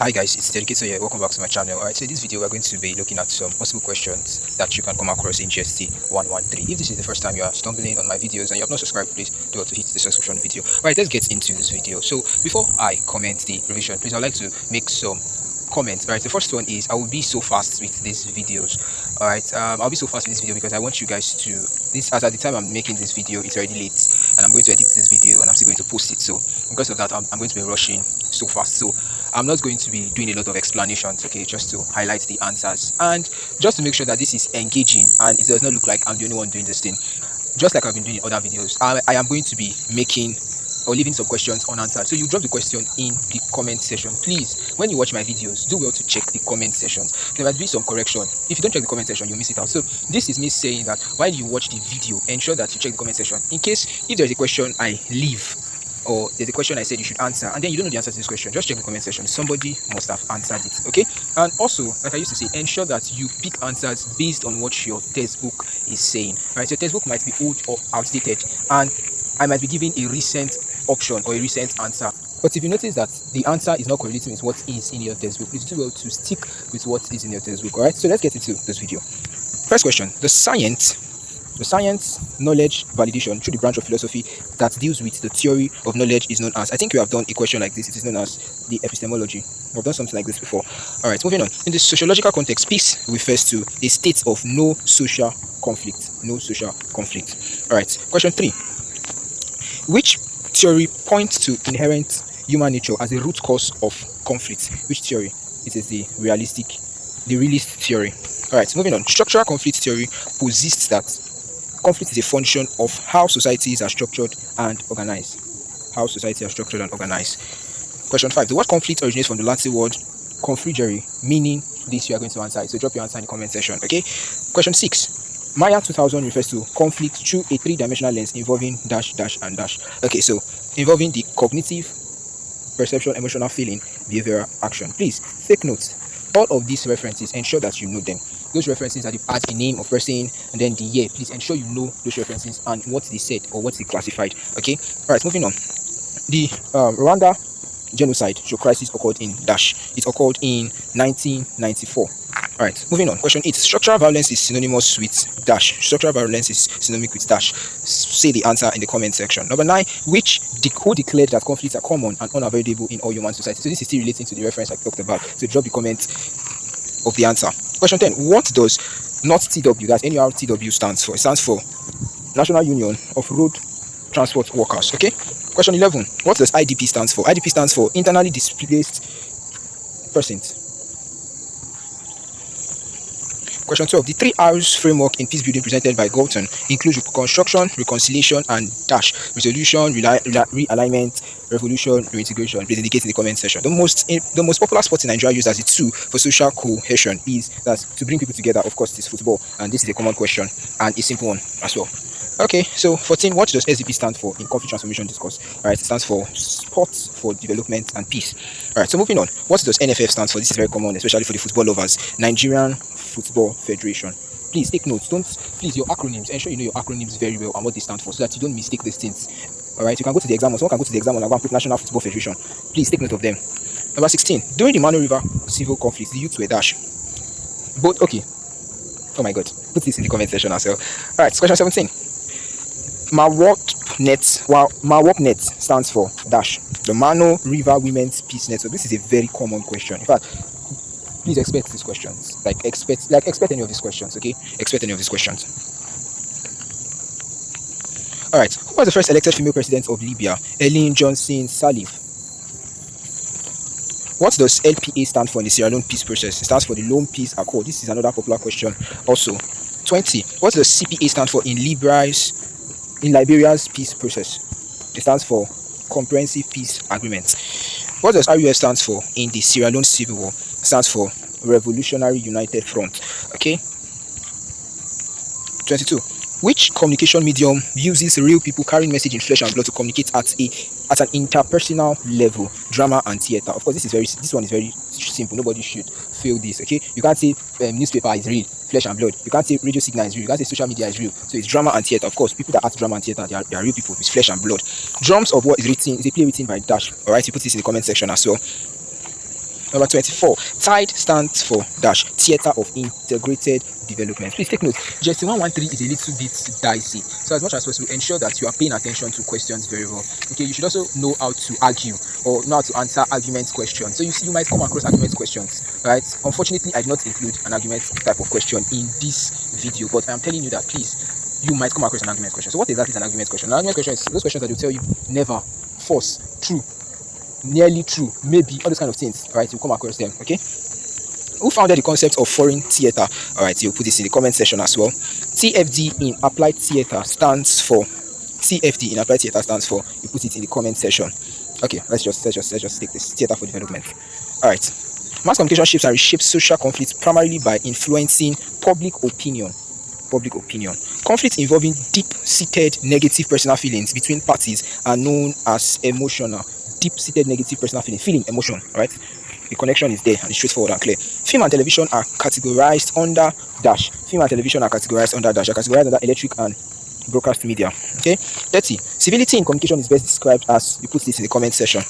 Hi guys, it's Educator here. Welcome back to my channel. Alright, so in this video we're going to be looking at some possible questions that you can come across in GST113. If this is the first time you are stumbling on my videos and you have not subscribed, please do to hit the subscription video. Alright, let's get into this video. So before I comment the revision, please I'd like to make some comments. Alright, the first one is I will be so fast with these videos. Alright, I'll be so fast with this video because I want you guys to this as at the time I'm making this video, it's already late and I'm going to edit this video and I'm still going to post it. So because of that, I'm going to be rushing so fast. So I'm not going to be doing a lot of explanations, okay, just to highlight the answers and just to make sure that this is engaging and it does not look like I'm the only one doing this thing. Just like I've been doing in other videos, I am going to be making or leaving some questions unanswered. So you drop the question in the comment section. Please, when you watch my videos, do well to check the comment sections. There might be some correction. If you don't check the comment section, you miss it out. So this is me saying that while you watch the video, ensure that you check the comment section. In case if there's a question I leave or there's a question I said you should answer and then you don't know the answer to this question, just check the comment section. Somebody must have answered it, okay? And also, like I used to say, ensure that you pick answers based on what your textbook is saying, right? So your textbook might be old or outdated and I might be giving a recent option or a recent answer. But if you notice that the answer is not correlating with what is in your textbook, please do well to stick with what is in your textbook, alright? So let's get into this video. First question, the science, knowledge, validation through the branch of philosophy that deals with the theory of knowledge is known as. I think we have done a question like this. It is known as the epistemology. We've done something like this before. All right, moving on. In the sociological context, peace refers to a state of no social conflict. No social conflict. All right, question 3. Which theory points to inherent human nature as a root cause of conflict? Which theory? It is the realist theory. All right, moving on. Structural conflict theory posits that conflict is a function of how societies are structured and organized. How society are structured and organized. Question 5. The word conflict originates from the Latin word confligere, meaning this you are going to answer it. So drop your answer in the comment section, okay? Question 6. Maya 2000 refers to conflict through a three-dimensional lens involving dash, dash, and dash. Okay, so involving the cognitive, perception, emotional, feeling, behavioral, action. Please take notes. All of these references, ensure that you know them. Those references are the name of person and then the year. Please ensure you know those references and what they said or what they classified. Okay. All right. Moving on. The Rwanda genocide crisis occurred in dash. It occurred in 1994. All right. Moving on. Question 8. Structural violence is synonymous with dash. Structural violence is synonymous with dash. Say the answer in the comment section. Number 9. Who declared that conflicts are common and unavoidable in all human society? So this is still relating to the reference I talked about. So drop the comment of the answer. Question 10. What does not TW, that's NURTW stands for? It stands for National Union of Road Transport Workers. Okay. Question 11. What does IDP stands for? IDP stands for Internally Displaced Persons. Question 12. The 3 R's framework in peace building presented by Galton includes reconstruction, reconciliation, and dash. Resolution, realignment, revolution, reintegration. Please indicate in the comment section. The most popular sport in Nigeria used as a tool for social cohesion is that to bring people together. Of course, it is football, and this is a common question and a simple one as well. Okay, so 14. What does SDP stand for in conflict transformation discourse? All right, it stands for Sports for Development and Peace. All right, so moving on. What does NFF stand for? This is very common, especially for the football lovers. Nigerian Football Federation. Please take notes. Please, your acronyms. Ensure you know your acronyms very well and what they stand for, so that you don't mistake these things. All right, you can go to the exam. Someone can go to the exam and put National Football Federation. Please take note of them. Number 16. During the Mano River civil conflict, the youths were dash. Both okay. Oh my God. Put this in the comment section as well. All right, question 17. MAWOPNet stands for dash. The Mano River Women's Peace Network. This is a very common question. In fact, please expect these questions. Expect any of these questions, okay? Expect any of these questions. All right. Who was the first elected female president of Libya? Ellen Johnson Sirleaf. What does LPA stand for in the Sierra Leone peace process? It stands for the Lone Peace Accord. This is another popular question also. 20. What does CPA stand for in Liberia's peace process? It stands for Comprehensive Peace Agreement. What does RUF stands for in the Sierra Leone Civil War? It stands for Revolutionary United Front. Okay. 22. Which communication medium uses real people carrying message in flesh and blood to communicate at an interpersonal level? Drama and theater. Of course, this one is very simple. Nobody should feel this. Okay, you can't say newspaper is real, flesh and blood. You can't say radio signal is real. You can't say social media is real. So it's drama and theater. Of course, people that act drama and theater, they are real people with flesh and blood. Drums of War is a play written by Dash. All right, you put this in the comment section as well. Number 24, TIDE stands for dash Theatre of Integrated Development. Please take note, GST113 is a little bit dicey. So as much as possible, ensure that you are paying attention to questions very well. Okay, you should also know how to argue or know how to answer argument questions. So you might come across argument questions, right? Unfortunately, I did not include an argument type of question in this video, but I am telling you that please, you might come across an argument question. So what exactly is an argument question? An argument question is those questions that will tell you never, false, true, nearly true, maybe, all those kind of things, right? You come across them. Okay, who founded the concept of foreign theater? All right, you'll put this in the comment section as well. TFD in applied theater stands for TFD in applied theater stands for, you put it in the comment section. Okay, let's just take this theater for development. All right, mass communication shapes and reshapes social conflicts primarily by influencing public opinion. Conflicts involving deep-seated negative personal feelings between parties are known as emotional. Deep-seated negative personal feeling, emotion, right? The connection is there and it's straightforward and clear. Film and television are categorized under dash. Film and television are categorized under dash. Are categorized under electric and broadcast media. Okay. 30. Civility in communication is best described as, you put this in the comment section.